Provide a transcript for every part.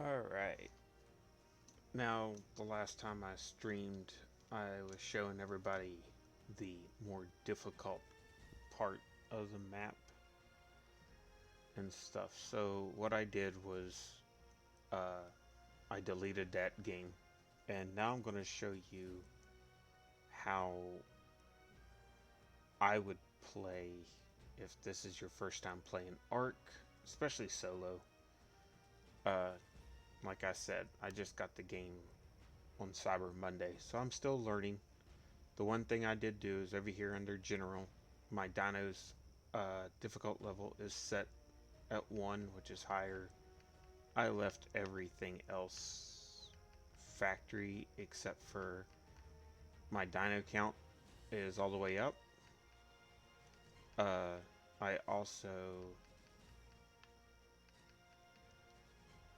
Alright, now the last time I streamed, I was showing everybody the more difficult part of the map and stuff. So what I did was uh, I deleted that game, and now I'm going to show you how I would play if this is your first time playing ARK, especially solo. Uh, like I said, I just got the game on Cyber Monday, so I'm still learning. The one thing I did do is over here under General, my Dino's difficult level is set at 1, which is higher. I left everything else factory except for my Dino count is all the way up. Uh, I also,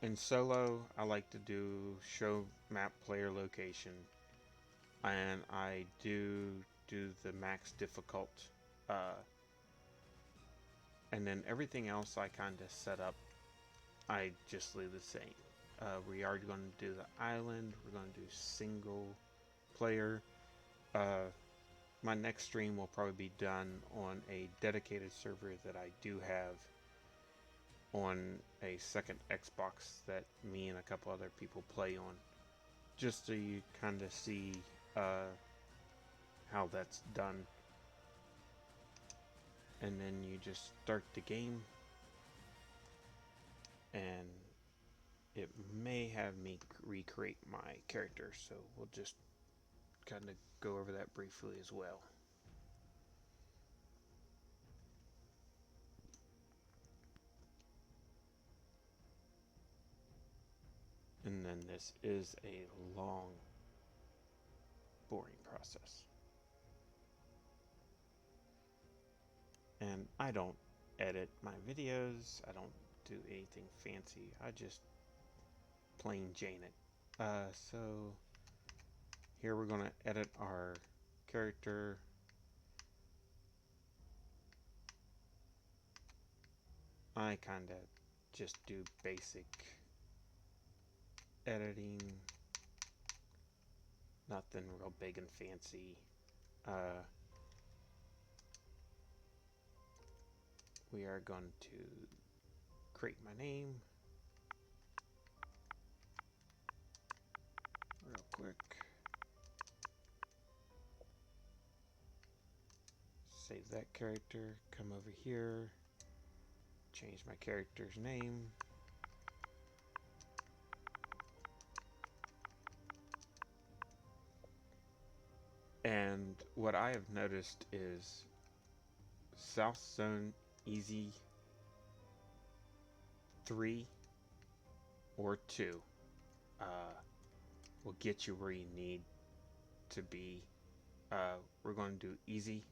in solo, I like to do show map player location, and I do the max difficult, uh, and then everything else I kind of set up, I just leave the same. We are going to do the island. We're going to do single player. My next stream will probably be done on a dedicated server that I do have on a second Xbox that me and a couple other people play on, just so you kind of see how that's done. And then you just start the game, and it may have me recreate my character, so we'll just kind of go over that briefly as well. And then this is a long, boring process. And I don't edit my videos, I don't do anything fancy, I just plain Jane it. So here we're going to edit our character. I kind of just do basic editing, nothing real big and fancy. We are going to create my name real quick. Save that character, come over here, change my character's name. And what I have noticed is South Zone Easy 3 or 2 will get you where you need to be. We're going to do easy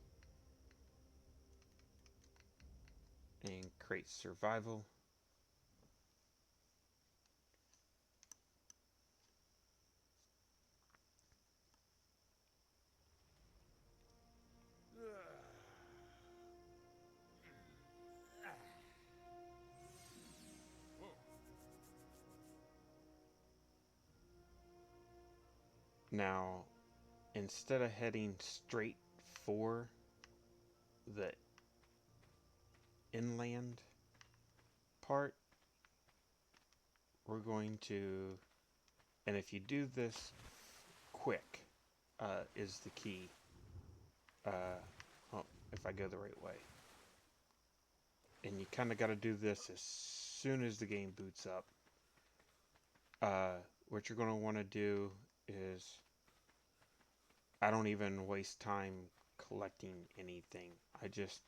and create survival. Now, instead of heading straight for the inland part, we're going to, and if you do this quick, is the key. Oh, if I go the right way. And you kind of got to do this as soon as the game boots up. What you're going to want to do is, I don't even waste time collecting anything. I just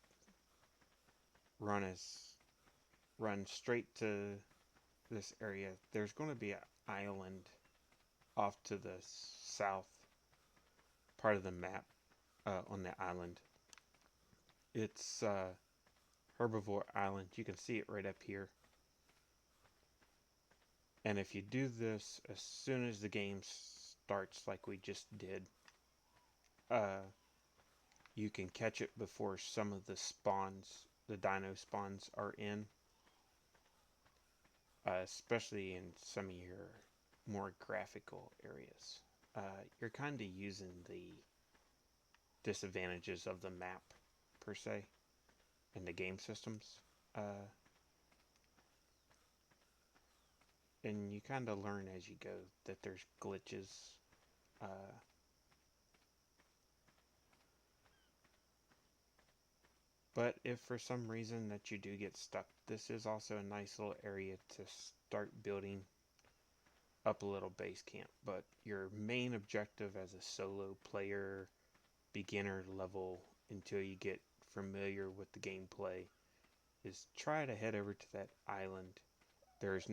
run straight to this area. There's going to be an island off to the south part of the map on the island. It's Herbivore Island. You can see it right up here. And if you do this as soon as the game starts, like we just did, you can catch it before some of the spawns, the dino spawns, are in. especially in some of your more graphical areas. You're kind of using the disadvantages of the map, per se, and the game systems. Uh, and you kind of learn as you go that there's glitches. Uh, but if for some reason that you do get stuck, this is also a nice little area to start building up a little base camp. But your main objective as a solo player, beginner level, until you get familiar with the gameplay, is try to head over to that island. There's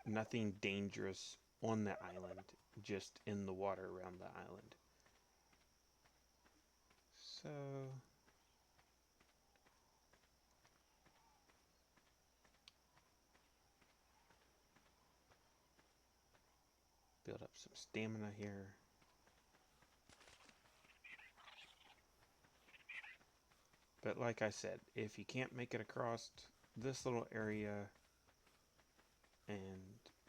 nothing dangerous on the island, just in the water around the island. So build up some stamina here. But like I said, if you can't make it across this little area, and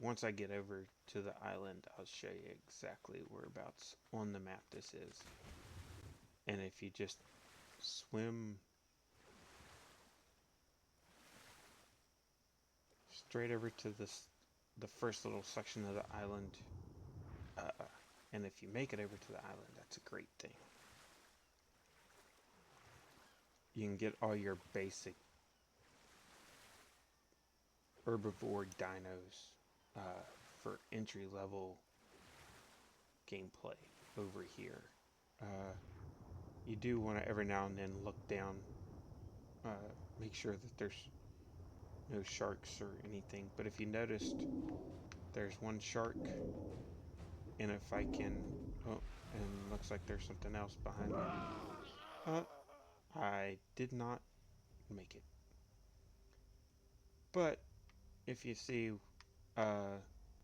once I get over to the island, I'll show you exactly whereabouts on the map this is. And if you just swim straight over to the first little section of the island, and if you make it over to the island, that's a great thing. You can get all your basic herbivore dinos for entry level gameplay over here. You do want to every now and then look down, make sure that there's no sharks or anything. But if you noticed, there's one shark, and if I can, oh, and looks like there's something else behind me. I did not make it. But if you see the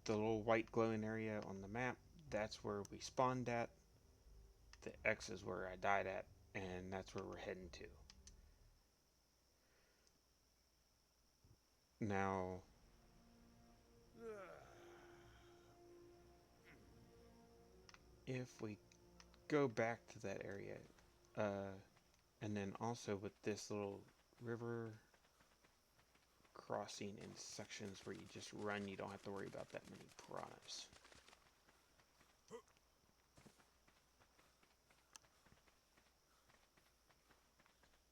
little white glowing area on the map, that's where we spawned at. The X is where I died at, and that's where we're heading to. Now, if we go back to that area, and then also with this little river crossing in sections where you just run, you don't have to worry about that many piranhas.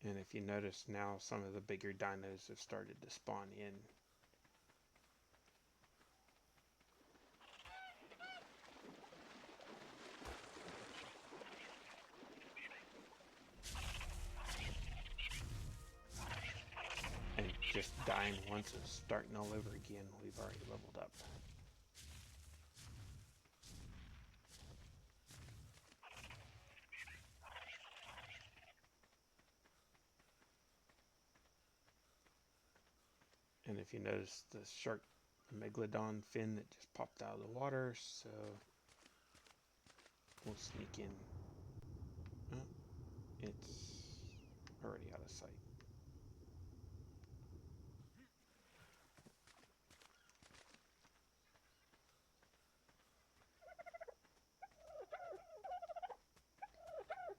And if you notice now, some of the bigger dinos have started to spawn in. And just dying once and starting all over again, we've already leveled up. And if you notice the shark megalodon fin that just popped out of the water, so we'll sneak in. Oh, it's already out of sight.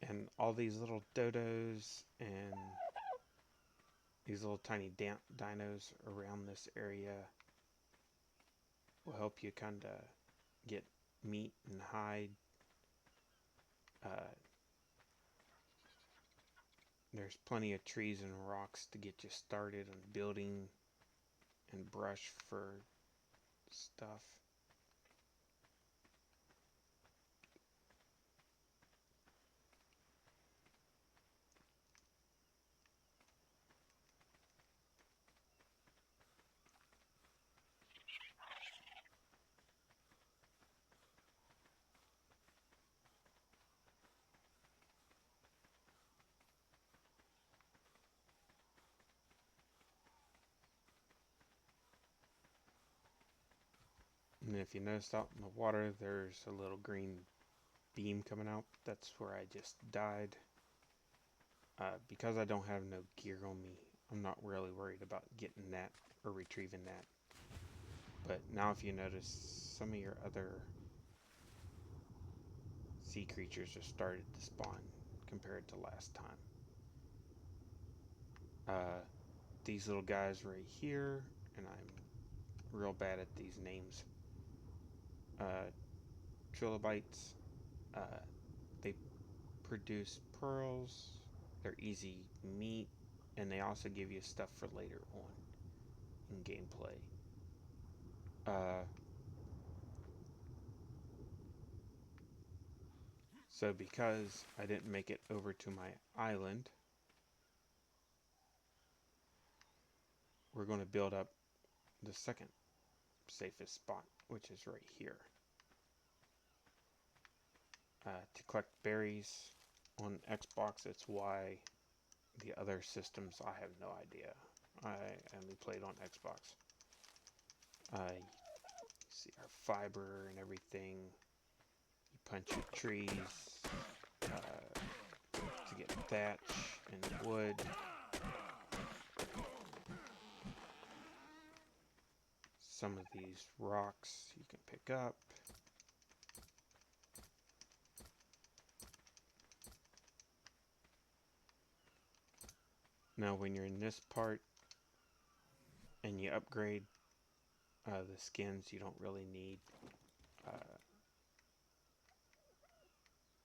And all these little dodos and these little tiny dinos around this area will help you kind of get meat and hide. There's plenty of trees and rocks to get you started on building, and brush for stuff. And if you notice out in the water, there's a little green beam coming out. That's where I just died. Because I don't have no gear on me, I'm not really worried about getting that or retrieving that. But now if you notice, some of your other sea creatures have started to spawn compared to last time. These little guys right here, and I'm real bad at these names. Trilobites. They produce pearls. They're easy meat, and they also give you stuff for later on in gameplay. So because I didn't make it over to my island, we're going to build up the second safest spot, which is right here. To collect berries on Xbox, it's why. The other systems, I have no idea. I only played on Xbox. See our fiber and everything. You punch your trees to get thatch and wood. Some of these rocks you can pick up. Now when you're in this part and you upgrade the skins, you don't really need,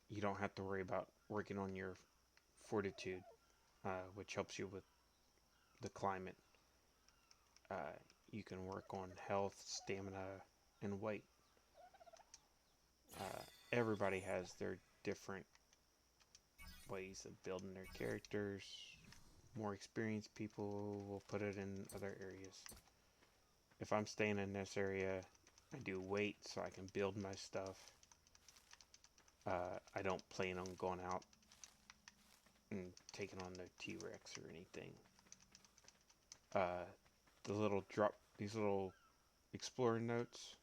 you don't have to worry about working on your fortitude, which helps you with the climate. You can work on health, stamina, and weight. Everybody has their different ways of building their characters. More experienced people will put it in other areas. If I'm staying in this area, I do weight so I can build my stuff. I don't plan on going out and taking on the T-Rex or anything. These little explorer notes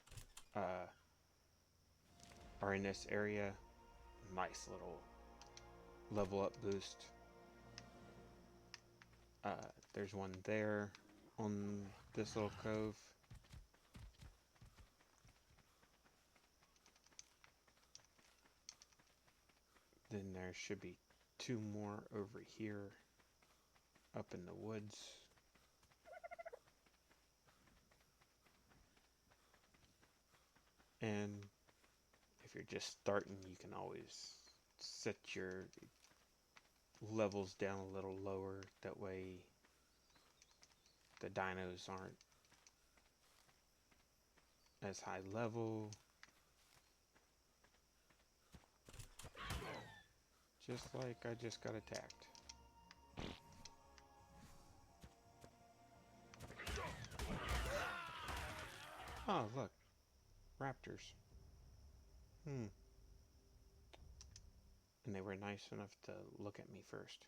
are in this area. Nice little level up boost. There's one there on this little cove. Then there should be 2 more over here up in the woods. And if you're just starting, you can always set your levels down a little lower. That way the dinos aren't as high level. Just like I just got attacked. Oh, look. Raptors. And they were nice enough to look at me first.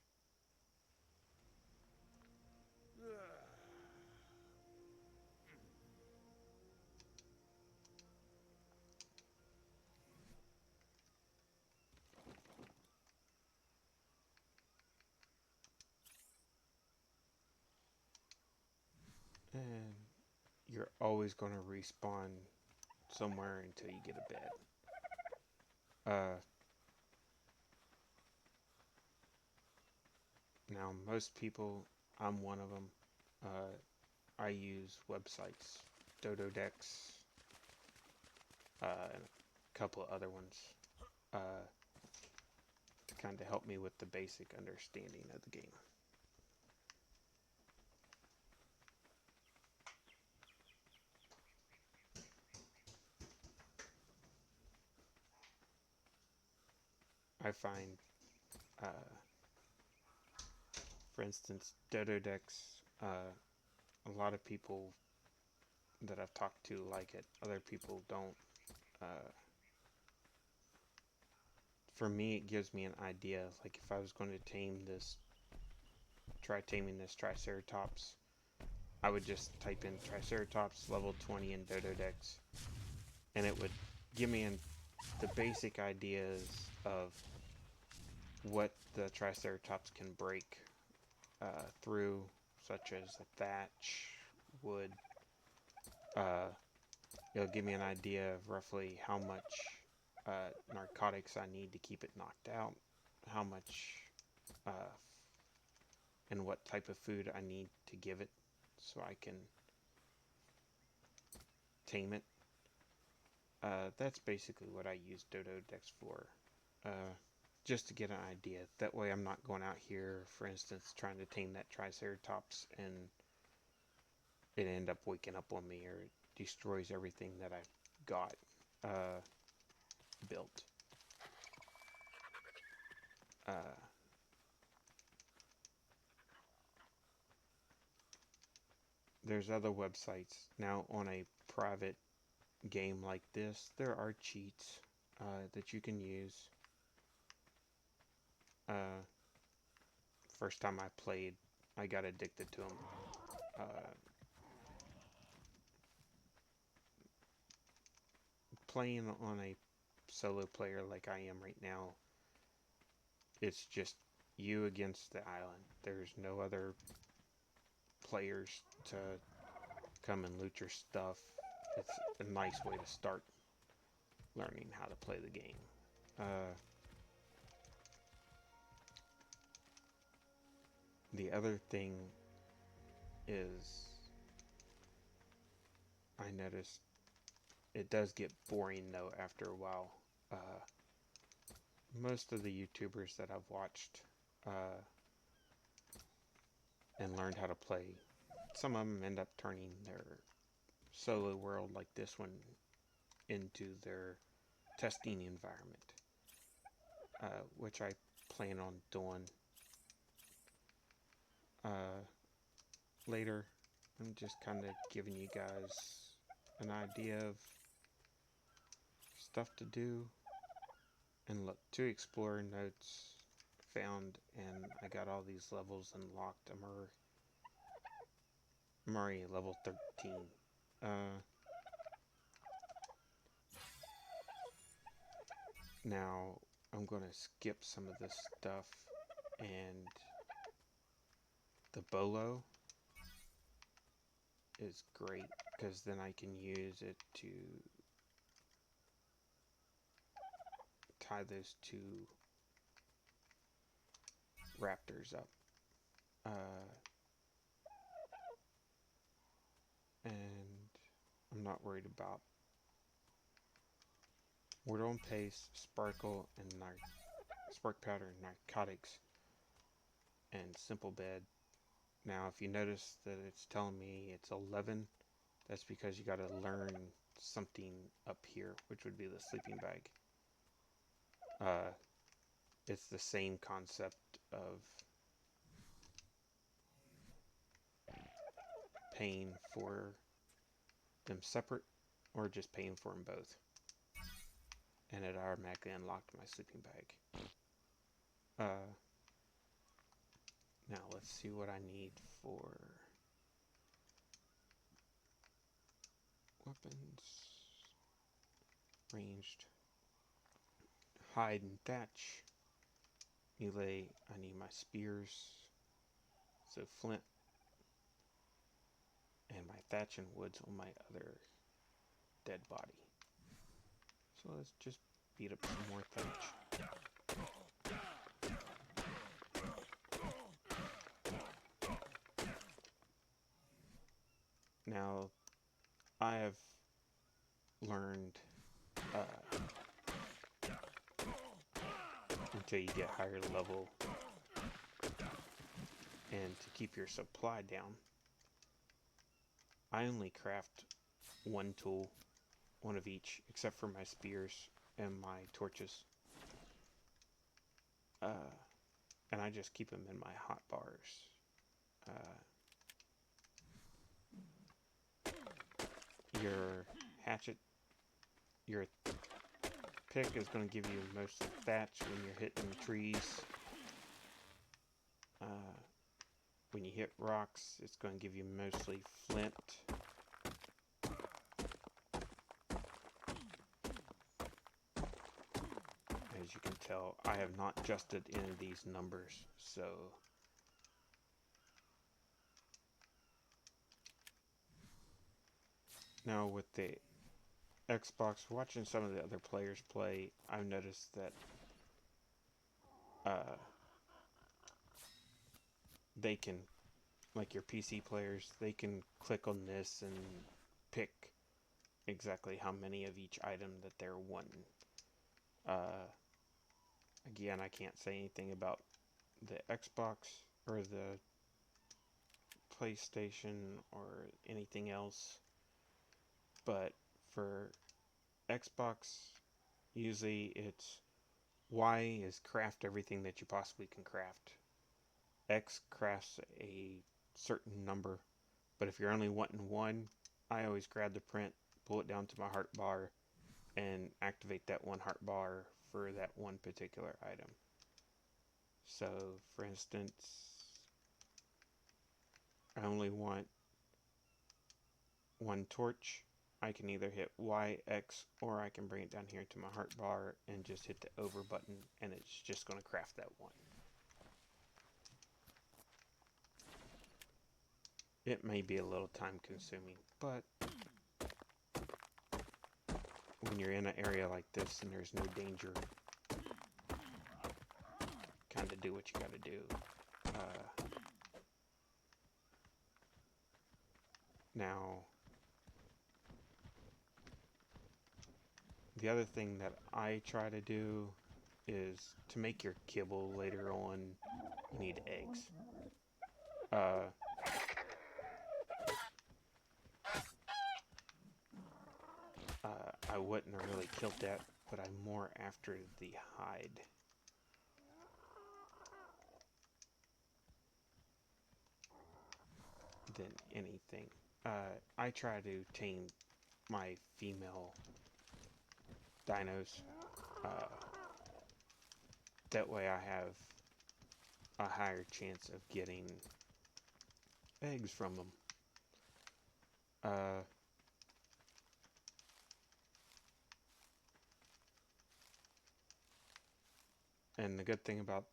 And you're always going to respawn somewhere until you get a bed. Now, most people, I'm one of them, I use websites, Dododex, and a couple of other ones, to kind of help me with the basic understanding of the game. I find, for instance, Dododex, a lot of people that I've talked to like it. Other people don't. For me, it gives me an idea. Like if I was going to try taming this Triceratops, I would just type in Triceratops level 20 in Dododex, and it would give me the basic ideas of what the Triceratops can break through, such as thatch, wood, it'll give me an idea of roughly how much narcotics I need to keep it knocked out, how much and what type of food I need to give it so I can tame it. That's basically what I use Dodo Dex for, just to get an idea. That way I'm not going out here, for instance, trying to tame that Triceratops and it end up waking up on me or it destroys everything that I've got built. There's other websites. Now on a private game like this, there are cheats that you can use. First time I played, I got addicted to them. Playing on a solo player like I am right now, it's just you against the island. There's no other players to come and loot your stuff. It's a nice way to start learning how to play the game. The other thing is I noticed it does get boring though after a while. Most of the YouTubers that I've watched and learned how to play, some of them end up turning their solo world like this one into their testing environment, which I plan on doing later. I'm just kind of giving you guys an idea of stuff to do. And look, 2 explorer notes found, and I got all these levels unlocked. I'm already level 13. Now I'm gonna skip some of this stuff, and the bolo is great because then I can use it to tie those 2 raptors up. And I'm not worried about Ward on Pace, Sparkle, and Spark Powder, and Narcotics, and Simple Bed. Now, if you notice that it's telling me it's 11, that's because you got to learn something up here, which would be the sleeping bag. It's the same concept of paying for them separate or just paying for them both. And it automatically unlocked my sleeping bag. Now let's see what I need for weapons. Ranged. Hide and thatch. Melee, I need my spears. So flint. And my thatch and woods on my other dead body. So let's just beat up some more thatch. Now, I have learned until you get higher level and to keep your supply down, I only craft 1 tool, 1 of each, except for my spears and my torches. And I just keep them in my hot bars. Your hatchet, your pick is going to give you mostly thatch when you're hitting trees. When you hit rocks, it's going to give you mostly flint. As you can tell, I have not adjusted any of these numbers, so now with the Xbox, watching some of the other players play, I've noticed that uh, they can, like your PC players, they can click on this and pick exactly how many of each item that they're wanting. Uh, Again, I can't say anything about the Xbox or the PlayStation or anything else, but for Xbox, usually it's Y is craft everything that you possibly can craft. X crafts a certain number, but if you're only wanting one, I always grab the print, pull it down to my heart bar, and activate that one heart bar for that one particular item. So, for instance, I only want one torch. I can either hit Y, X, or I can bring it down here to my heart bar and just hit the over button, and it's just going to craft that one. It may be a little time consuming, but when you're in an area like this and there's no danger, kind of do what you got to do. Now, the other thing that I try to do is to make your kibble later on, you need eggs. I wouldn't have really killed that, but I'm more after the hide. Than anything. I try to tame my female dinos. That way I have a higher chance of getting eggs from them. And the good thing about,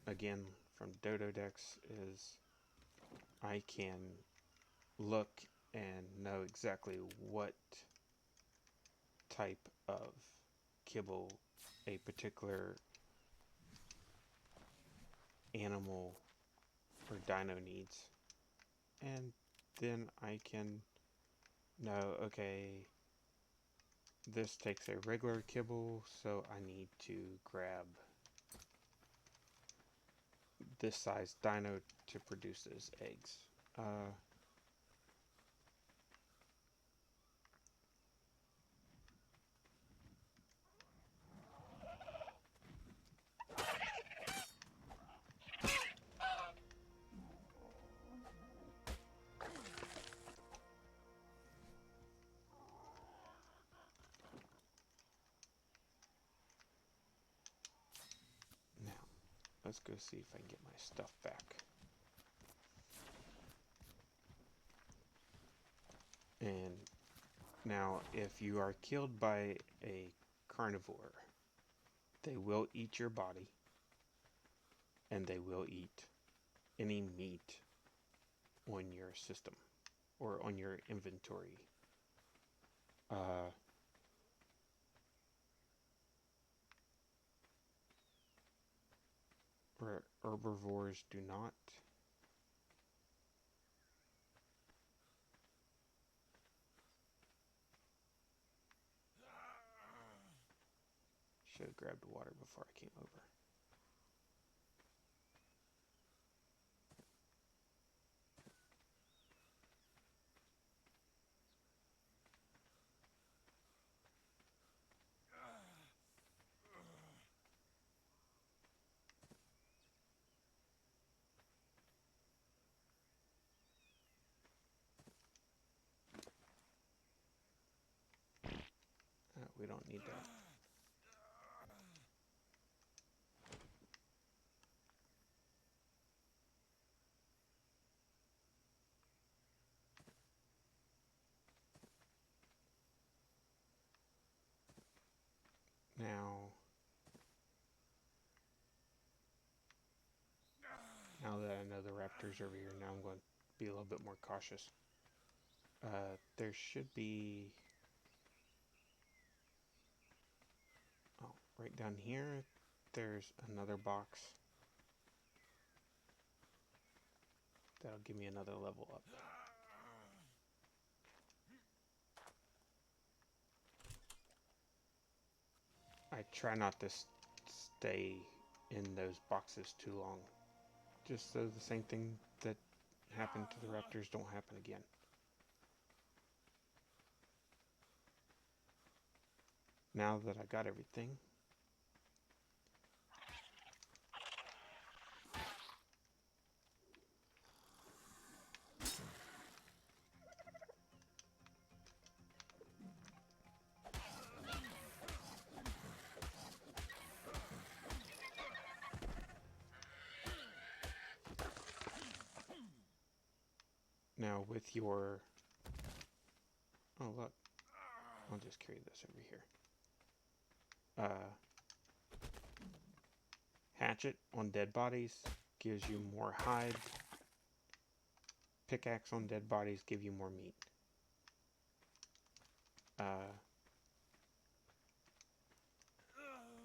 again, from Dodo Decks is I can look and know exactly what type of kibble a particular animal or dino needs. And then I can know, okay, this takes a regular kibble, so I need to grab this size dino to produce those eggs. Now, let's go see if I can get my stuff back. And now, if you are killed by a carnivore, they will eat your body, and they will eat any meat on your system or on your inventory. Where herbivores do not. Should have grabbed water before I came over. We don't need that. Now that I know the raptor's over here, now I'm going to be a little bit more cautious. There should be right down here, there's another box. That'll give me another level up. I try not to stay in those boxes too long, just so the same thing that happened to the raptors don't happen again. Now that I got everything, now with your, oh look, I'll just carry this over here. Hatchet on dead bodies gives you more hide. Pickaxe on dead bodies give you more meat.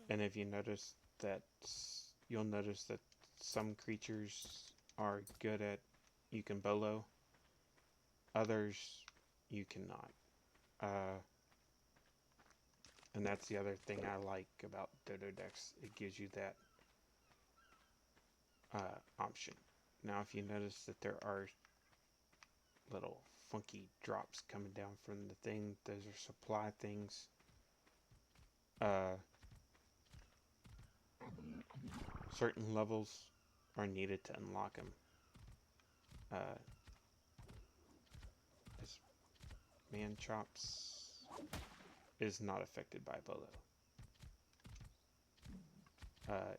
And if you notice that, you'll notice that some creatures are good at, you can bolo. Others, you cannot. And that's the other thing I like about Dodo Decks. It gives you that option. Now, if you notice that there are little funky drops coming down from the thing, those are supply things. Certain levels are needed to unlock them. This man chops is not affected by bolo.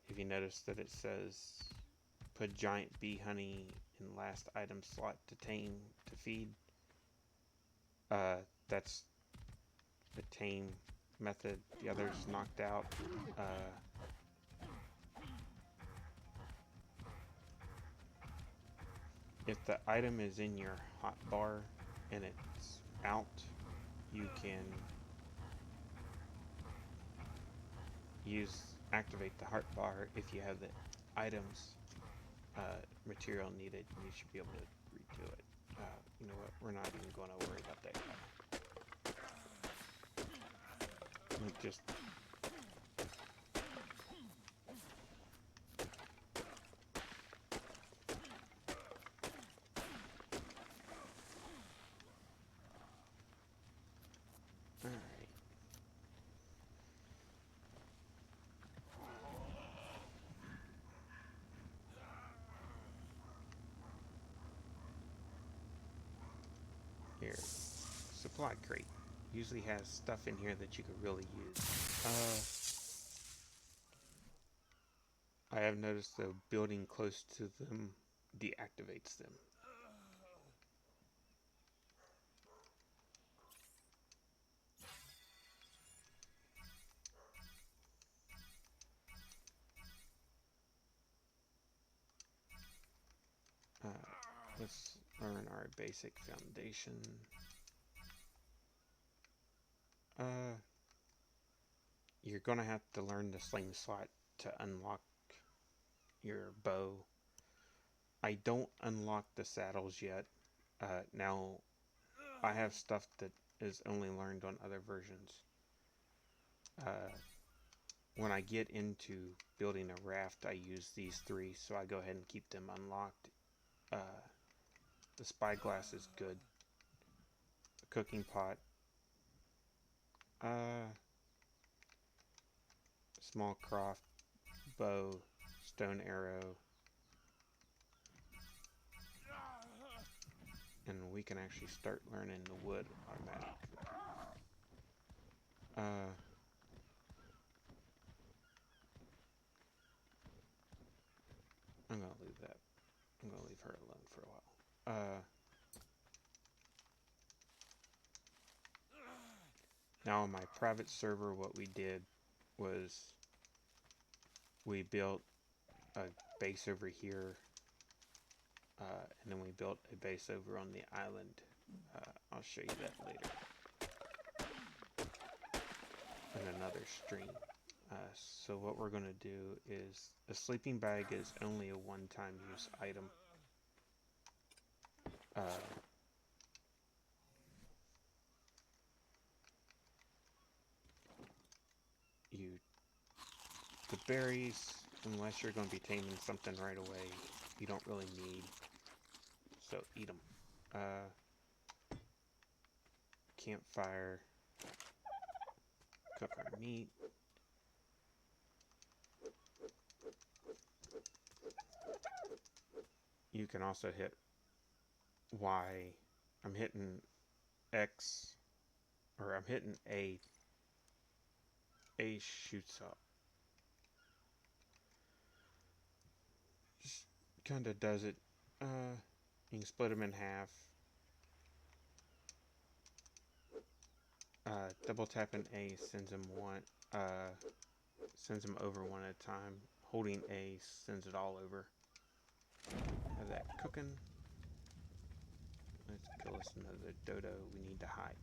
If you notice that it says put giant bee honey in last item slot to tame to feed, that's the tame method. The other's knocked out. If the item is in your hot bar and it's out, you can activate the heart bar. If you have the items material needed, you should be able to redo it. You know what, we're not even going to worry about that yet. Just here, supply crate usually has stuff in here that you could really use. I have noticed though, building close to them deactivates them. Let's learn our basic foundation. You're gonna have to learn the slingshot to unlock your bow. I don't unlock the saddles yet. Now, I have stuff that is only learned on other versions. When I get into building a raft, I use these three, so I go ahead and keep them unlocked. The spyglass is good. The cooking pot. Small croft, bow, stone arrow. And we can actually start learning the wood automatically. I'm gonna leave that. I'm gonna leave her alone for a while. Now on my private server, what we did was we built a base over here, and then we built a base over on the island. I'll show you that later in another stream. So what we're going to do is a sleeping bag is only a one-time use item. You the berries, unless you're going to be taming something right away, you don't really need. So eat them. Campfire. Cook our meat. You can also hit Y. I'm hitting X, or I'm hitting A. A shoots up. Just kind of does it. You can split them in half. Double tapping A sends them sends them over one at a time. Holding A sends it all over. Have that cooking. Let's kill us another dodo. We need to hide.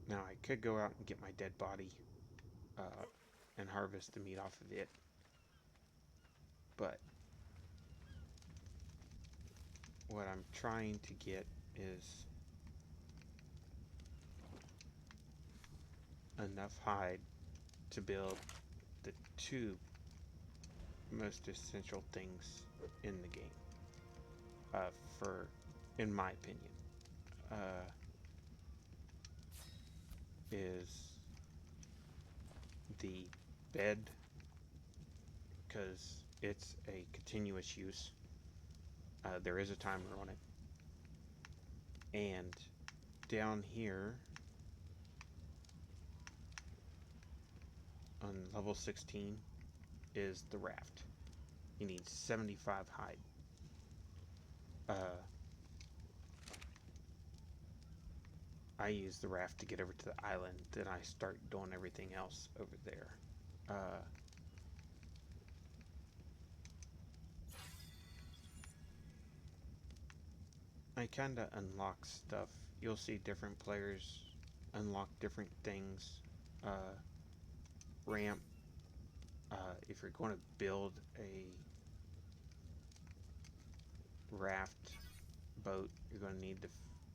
Now I could go out and get my dead body and harvest the meat off of it, but what I'm trying to get is enough hide to build the two most essential things in the game, in my opinion, is the bed, because it's a continuous use. There is a timer on it. And down here on level 16 is the raft. You need 75 hide. I use the raft to get over to the island, then I start doing everything else over there. I kinda unlock stuff. You'll see different players unlock different things. Ramp. If you're going to build a raft boat, you're going to need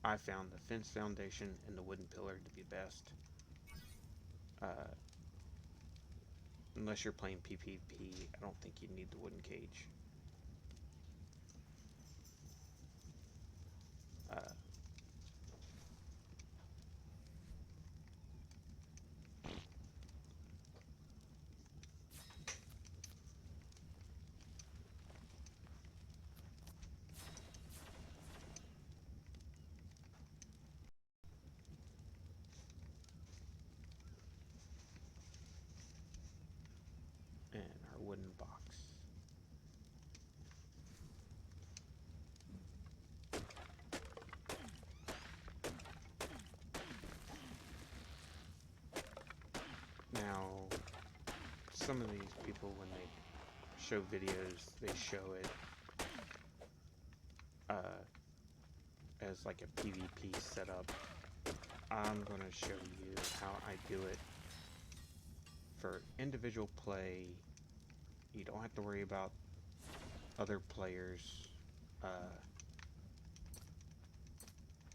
I found the fence foundation and the wooden pillar to be best. Unless you're playing PvP, I don't think you need the wooden cage. And our wooden box. Now, some of these people, when they show videos, they show it as like a PvP setup. I'm going to show you how I do it. For individual play, you don't have to worry about other players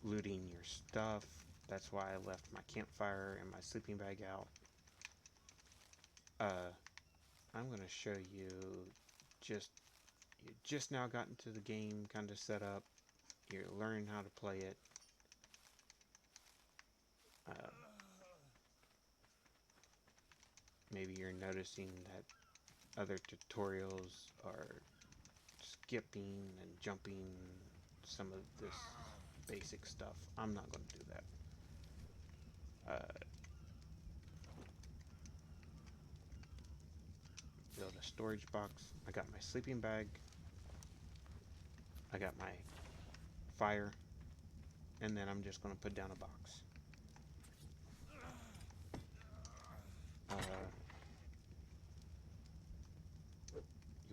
looting your stuff. That's why I left my campfire and my sleeping bag out. I'm going to show you you just now got into the game kind of setup. You're learning how to play it. Maybe you're noticing that other tutorials are skipping and jumping some of this basic stuff. I'm not going to do that. Build a storage box. I got my sleeping bag. I got my fire. And then I'm just going to put down a box.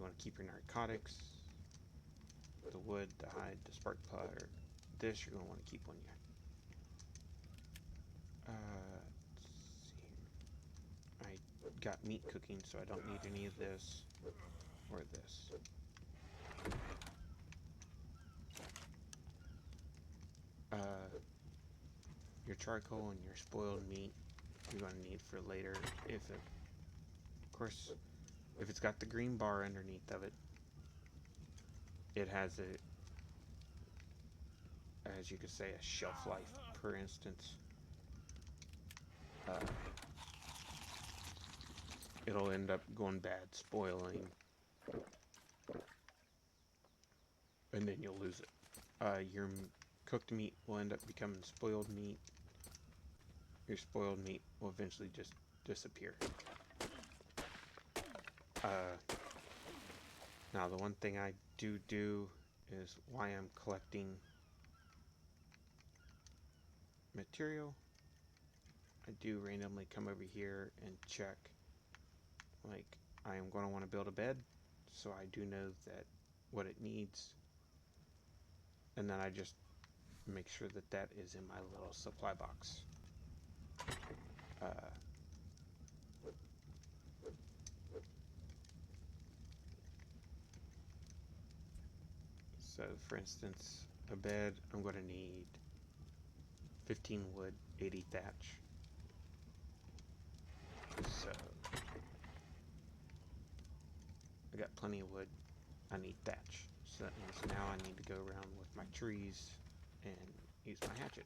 You want to keep your narcotics, the wood, the hide, the spark plug. This you're going to want to keep on you. Let's see here. I got meat cooking, so I don't need any of this or this. Your charcoal and your spoiled meat you're going to need for later. Of course, if it's got the green bar underneath of it, it has as you could say, a shelf life, for instance. It'll end up going bad, spoiling, and then you'll lose it. Your cooked meat will end up becoming spoiled meat. Your spoiled meat will eventually just disappear. Now the one thing I do is why I'm collecting material. I do randomly come over here and check, like, I am going to want to build a bed, so I do know that what it needs, and then I just make sure that that is in my little supply box. So for instance, a bed, I'm going to need 15 wood, 80 thatch. So I got plenty of wood. I need thatch. So that means now I need to go around with my trees and use my hatchet.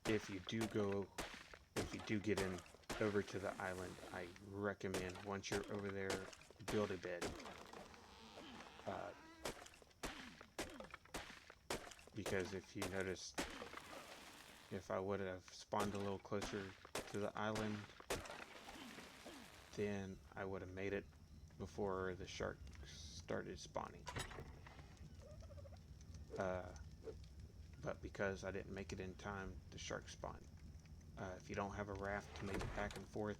If you do get in over to the island, I recommend once you're over there, build a bed. Because if you notice, if I would have spawned a little closer to the island, then I would have made it before the sharks started spawning. But because I didn't make it in time, the sharks spawned. If you don't have a raft to make it back and forth,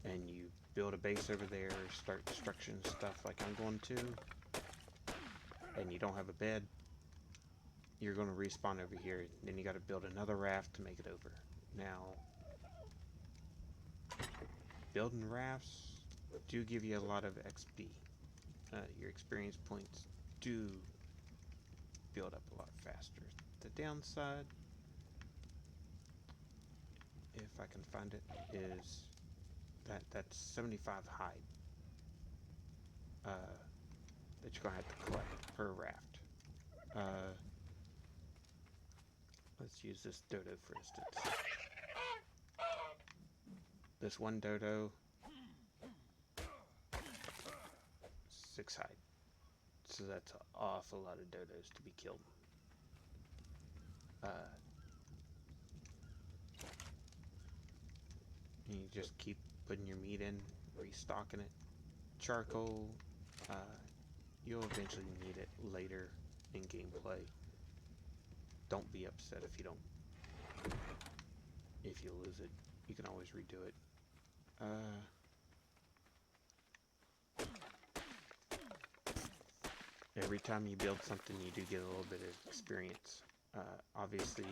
and you build a base over there, start construction stuff like I'm going to, and you don't have a bed, you're going to respawn over here, and then you got to build another raft to make it over. Now, building rafts do give you a lot of XP. Your experience points do build up a lot faster. The downside, if I can find it, is that's 75 hide that you're going to have to collect per raft. Let's use this dodo for instance. This one dodo, 6 hide. So that's an awful lot of dodos to be killed. And you just keep putting your meat in, restocking it. Charcoal, you'll eventually need it later in gameplay. Don't be upset if you don't. If you lose it, you can always redo it. Every time you build something, you do get a little bit of experience. Obviously,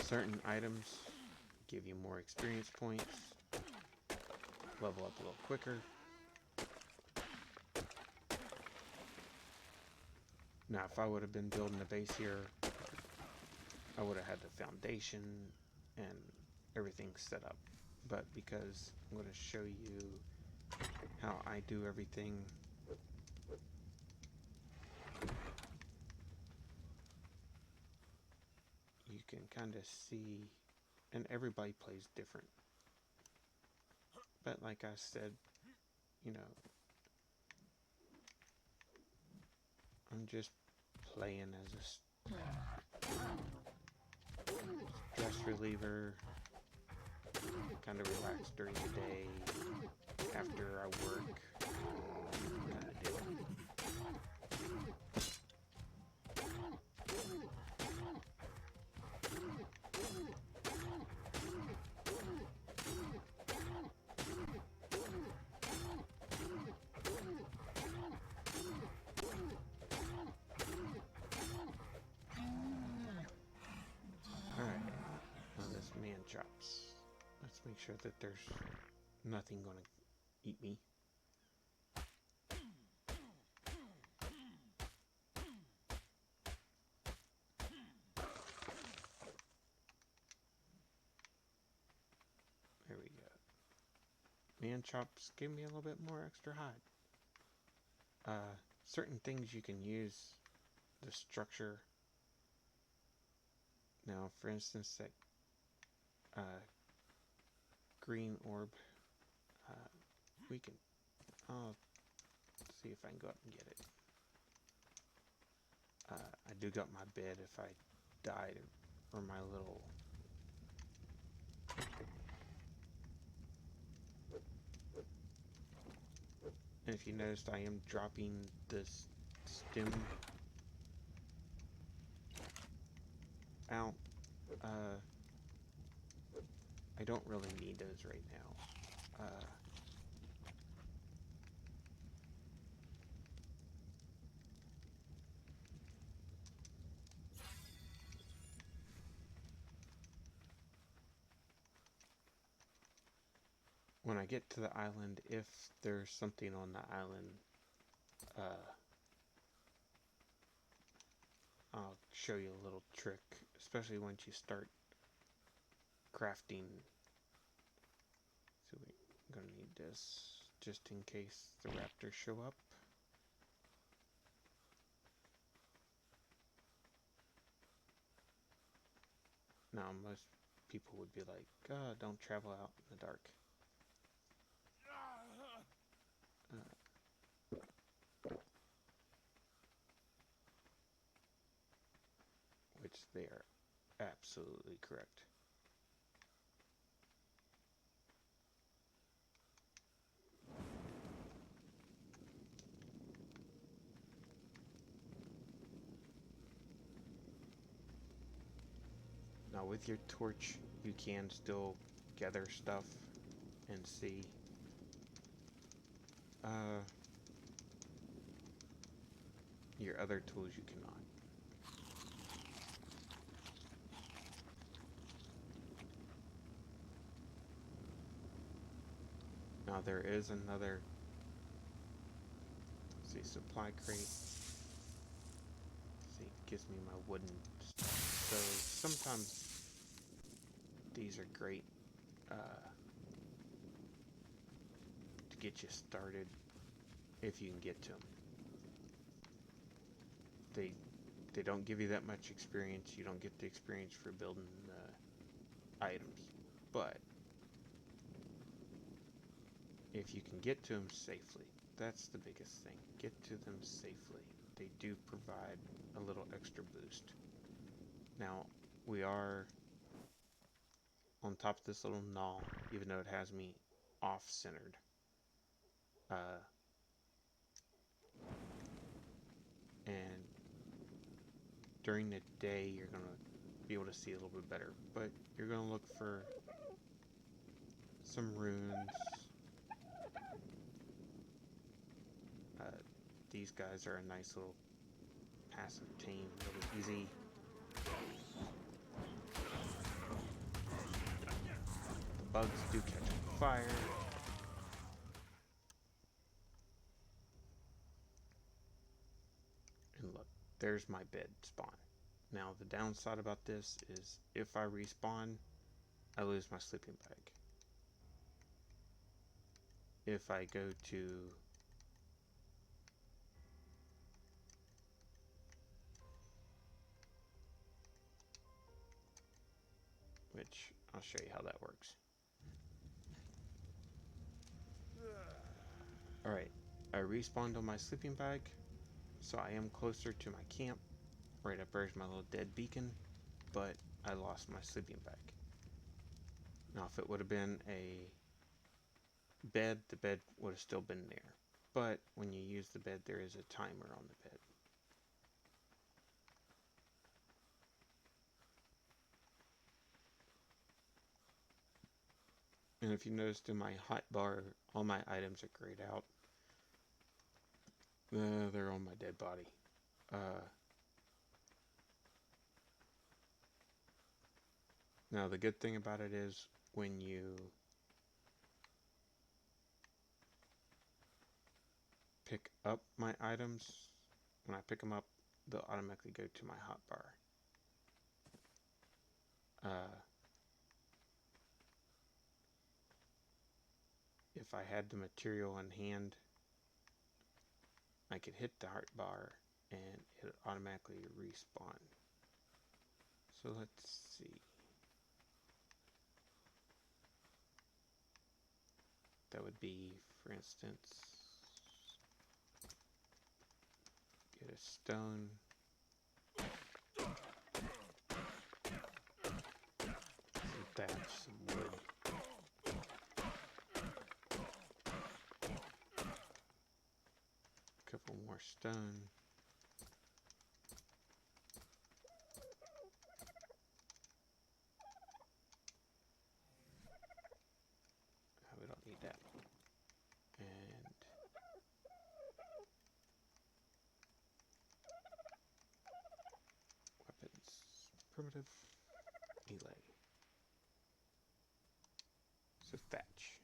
certain items give you more experience points, level up a little quicker. Now, if I would have been building a base here, I would have had the foundation and everything set up. But because I'm going to show you how I do everything, you can kind of see, and everybody plays different. But like I said, you know, I'm just playing as a stress reliever, kind of relax during the day, after I work, kind of deal. chops. Let's make sure that there's nothing gonna eat me. There we go. Man chops give me a little bit more extra hide. Certain things you can use the structure. Now, for instance, that green orb, we can, I'll see if I can go up and get it. I do got my bed if I died, or my little and if you noticed, I am dropping this stem out. I don't really need those right now. When I get to the island, if there's something on the island, I'll show you a little trick, especially once you start crafting. So we're gonna need this just in case the raptors show up. Now, most people would be like, don't travel out in the dark. Which they are absolutely correct. Now with your torch, you can still gather stuff and see. Your other tools you cannot. Now there is another, let's see, supply crate. Let's see, it gives me my wooden stuff. So sometimes these are great to get you started if you can get to them. They don't give you that much experience. You don't get the experience for building items, but if you can get to them safely, that's the biggest thing. Get to them safely. They do provide a little extra boost. Now, we are on top of this little knoll, even though it has me off-centered. And during the day, you're going to be able to see a little bit better. But you're going to look for some runes. These guys are a nice little passive team, really easy. The bugs do catch on fire. And look, there's my bed spawn. Now the downside about this is if I respawn, I lose my sleeping bag. If I go to which I'll show you how that works. Alright, I respawned on my sleeping bag, so I am closer to my camp. Right up there's my little dead beacon, but I lost my sleeping bag. Now if it would have been a bed, the bed would have still been there. But when you use the bed, there is a timer on the bed. And if you noticed in my hotbar, all my items are grayed out. They're on my dead body. Now, the good thing about it is when you pick up my items, when I pick them up, they'll automatically go to my hotbar. If I had the material in hand, I could hit the hotbar and it would automatically respawn. So let's see. That would be, for instance, get a stone. Some thatch, some wood. A couple more stone. We don't need that. And weapons, primitive, melee. So thatch.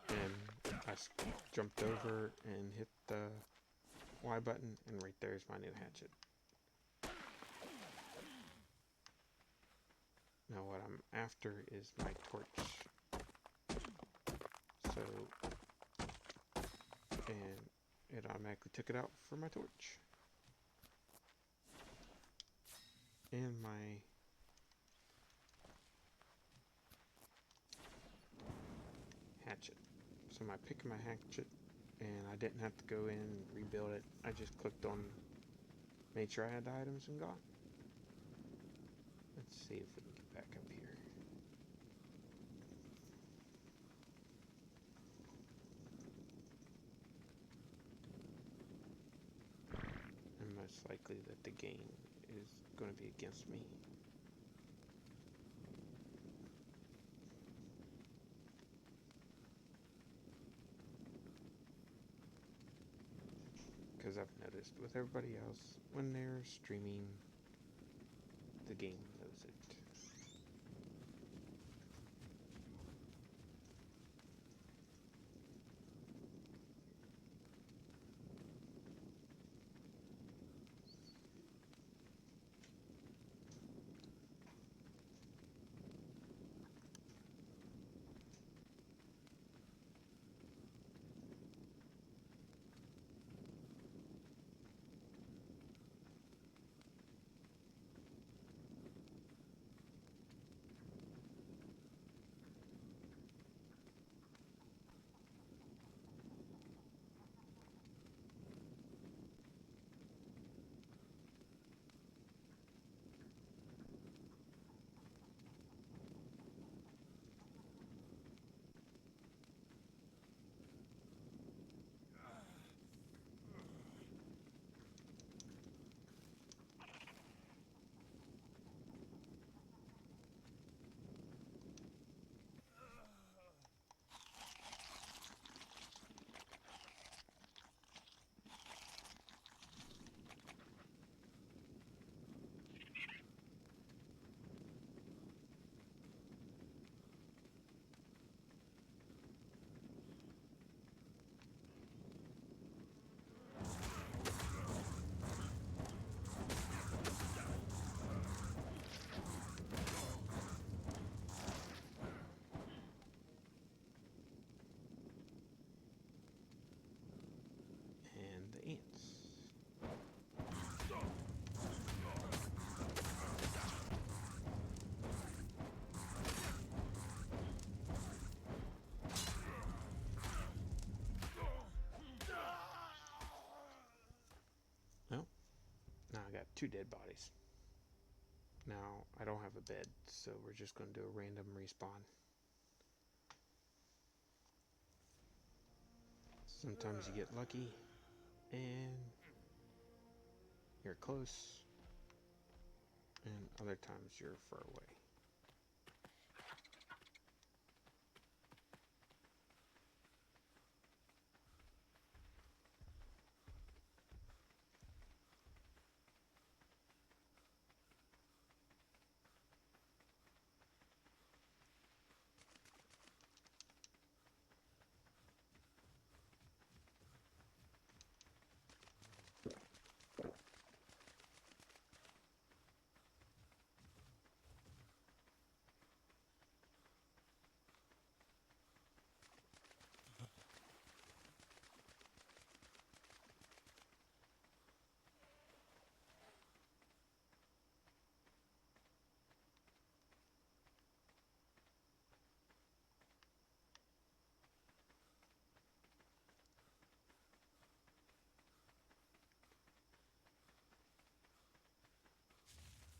And I jumped over and hit the Y button, and right there is my new hatchet. Now what I'm after is my torch. So, and it automatically took it out for my torch. And my hatchet. So I picked my hatchet, and I didn't have to go in and rebuild it. I just clicked on, made sure I had the items and got. Let's see if we can get back up here. And most likely that the game is going to be against me. Because I've noticed with everybody else, when they're streaming, the game knows it. And the ants. Well, now I got 2 dead bodies. Now I don't have a bed, so we're just going to do a random respawn. Sometimes you get lucky and you're close, and other times you're far away.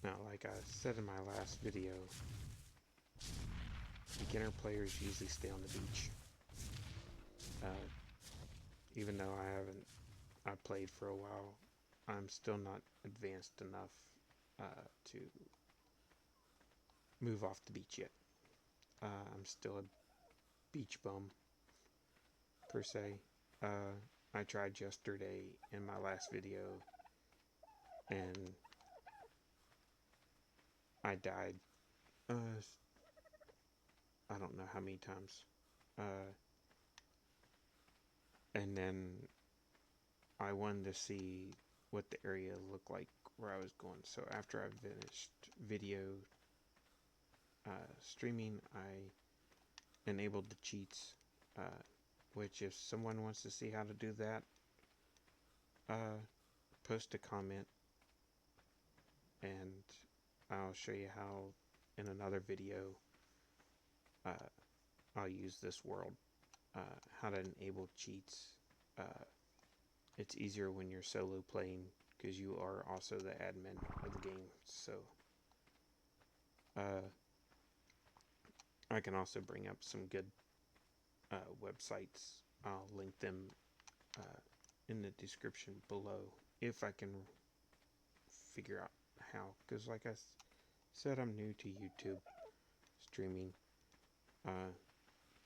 Now, like I said in my last video, beginner players usually stay on the beach. Even though I played for a while, I'm still not advanced enough to move off the beach yet. I'm still a beach bum, per se. I tried yesterday in my last video, and I died. I don't know how many times. And then I wanted to see what the area looked like where I was going. So after I finished video streaming, I enabled the cheats, which if someone wants to see how to do that, post a comment and I'll show you how in another video I'll use this world, how to enable cheats. It's easier when you're solo playing because you are also the admin of the game. So I can also bring up some good websites. I'll link them in the description below if I can figure out how, because like I said, I'm new to YouTube streaming.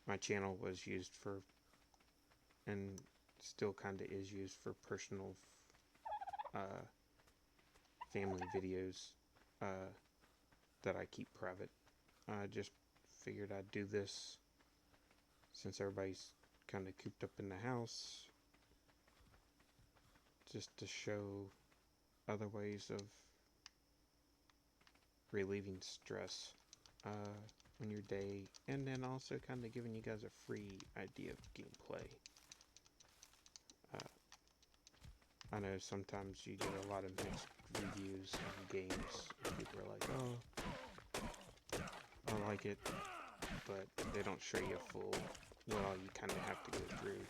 My channel was used for, and still kind of is used for, personal family videos that I keep private. I just figured I'd do this since everybody's kind of cooped up in the house, just to show other ways of relieving stress on your day, and then also kind of giving you guys a free idea of gameplay. I know sometimes you get a lot of mixed reviews on games. People are like, oh, I like it, but they don't show you a full, well, you kind of have to go through.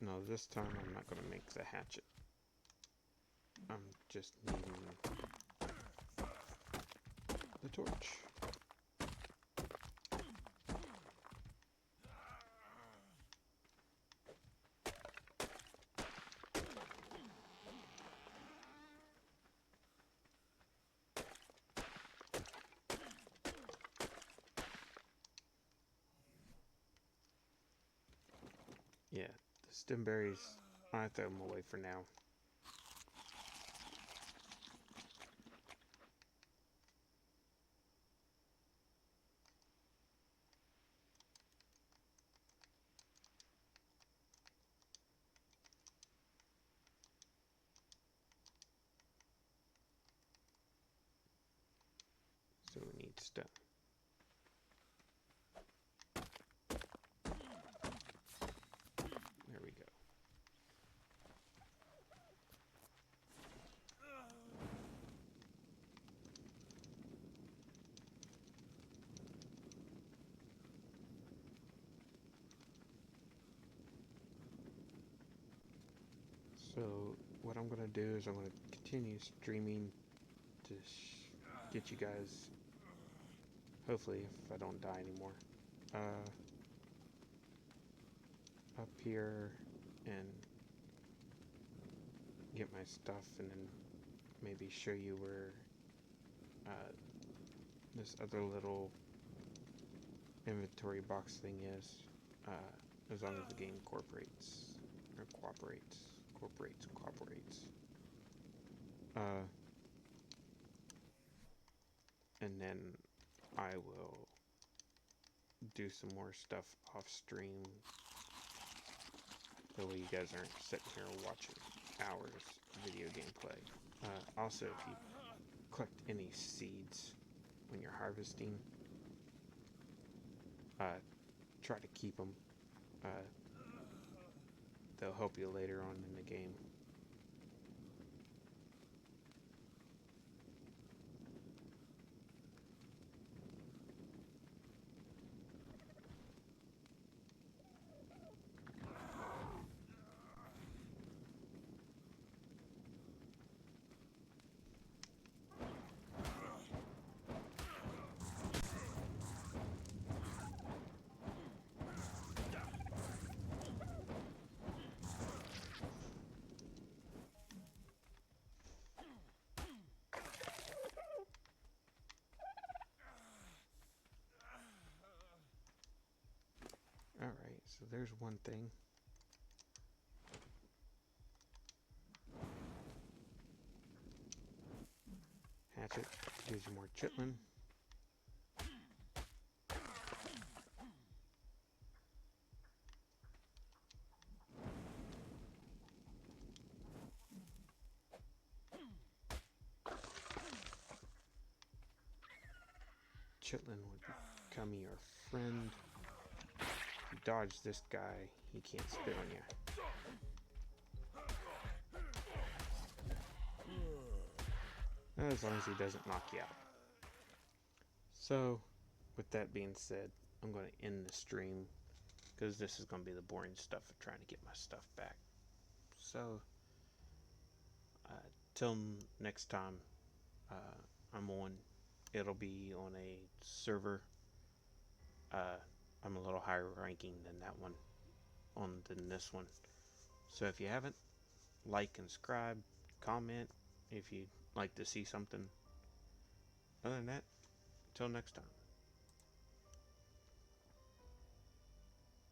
No, this time I'm not going to make the hatchet. I'm just needing the torch. Yeah, the stem berries, I throw them away for now. So we need stone. There we go. So what I'm going to do is I'm going to continue streaming to get you guys, hopefully if I don't die anymore, up here and get my stuff, and then maybe show you where this other little inventory box thing is, as long as the game cooperates. And then I will do some more stuff off stream, that way you guys aren't sitting here watching hours of video gameplay. Also, if you collect any seeds when you're harvesting, try to keep them. They'll help you later on in the game. So there's one thing. Hatchet gives you more chitlin. Chitlin would become your friend. If you dodge this guy, he can't spit on you. As long as he doesn't knock you out. So, with that being said, I'm going to end the stream because this is going to be the boring stuff of trying to get my stuff back. So, till next time I'm on, it'll be on a server. I'm a little higher ranking than that one, than this one. So if you haven't, like and subscribe, comment if you'd like to see something. Other than that, till next time.